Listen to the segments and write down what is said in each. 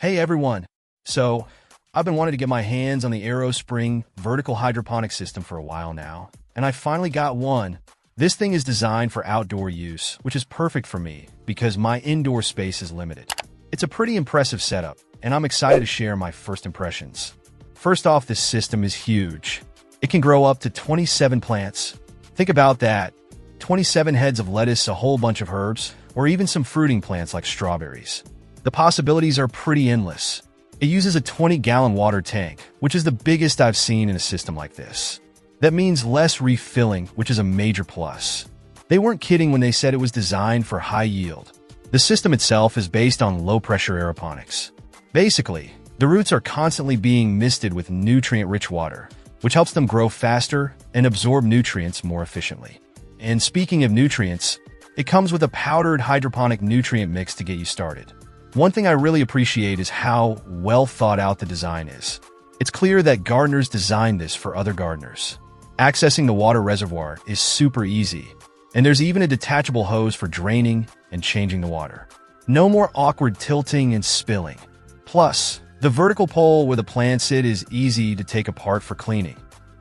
Hey everyone! So, I've been wanting to get my hands on the Aerospring vertical hydroponic system for a while now, and I finally got one. This thing is designed for outdoor use, which is perfect for me because my indoor space is limited. It's a pretty impressive setup, and I'm excited to share my first impressions. First off, this system is huge. It can grow up to 27 plants. Think about that. 27 heads of lettuce, a whole bunch of herbs, or even some fruiting plants like strawberries. The possibilities are pretty endless. It uses a 20-gallon water tank, which is the biggest I've seen in a system like this. That means less refilling, which is a major plus. They weren't kidding when they said it was designed for high yield. The system itself is based on low-pressure aeroponics. Basically, the roots are constantly being misted with nutrient-rich water, which helps them grow faster and absorb nutrients more efficiently. And speaking of nutrients, it comes with a powdered hydroponic nutrient mix to get you started. One thing I really appreciate is how well thought out the design is. It's clear that gardeners designed this for other gardeners. Accessing the water reservoir is super easy, and there's even a detachable hose for draining and changing the water. No more awkward tilting and spilling. Plus, the vertical pole where the plants sit is easy to take apart for cleaning.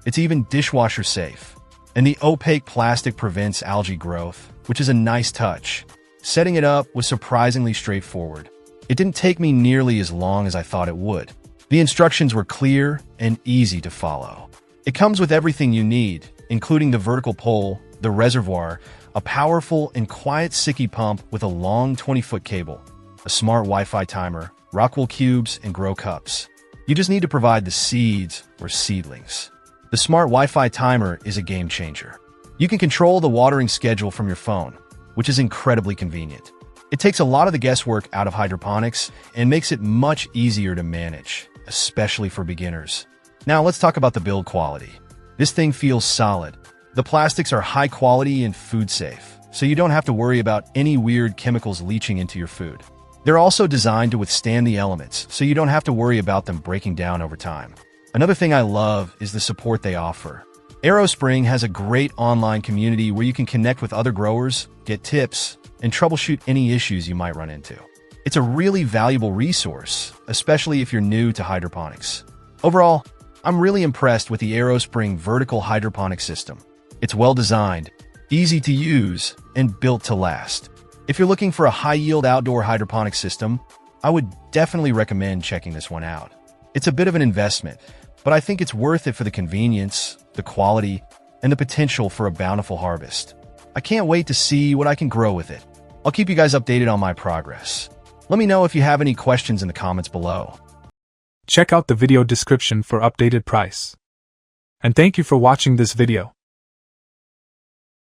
It's even dishwasher safe. And the opaque plastic prevents algae growth, which is a nice touch. Setting it up was surprisingly straightforward. It didn't take me nearly as long as I thought it would. The instructions were clear and easy to follow. It comes with everything you need, including the vertical pole, the reservoir, a powerful and quiet Sicky pump with a long 20-foot cable, a smart Wi-Fi timer, Rockwool cubes, and grow cups. You just need to provide the seeds or seedlings. The smart Wi-Fi timer is a game changer. You can control the watering schedule from your phone, which is incredibly convenient. It takes a lot of the guesswork out of hydroponics and makes it much easier to manage, especially for beginners. Now let's talk about the build quality. This thing feels solid. The plastics are high quality and food safe, so you don't have to worry about any weird chemicals leaching into your food. They're also designed to withstand the elements, so you don't have to worry about them breaking down over time. Another thing I love is the support they offer. Aerospring has a great online community where you can connect with other growers, get tips, and troubleshoot any issues you might run into. It's a really valuable resource, especially if you're new to hydroponics. Overall, I'm really impressed with the Aerospring vertical hydroponic system. It's well designed, easy to use, and built to last. If you're looking for a high-yield outdoor hydroponic system, I would definitely recommend checking this one out. It's a bit of an investment, but I think it's worth it for the convenience, the quality, and the potential for a bountiful harvest. I can't wait to see what I can grow with it. I'll keep you guys updated on my progress. Let me know if you have any questions in the comments below. Check out the video description for updated price. And thank you for watching this video.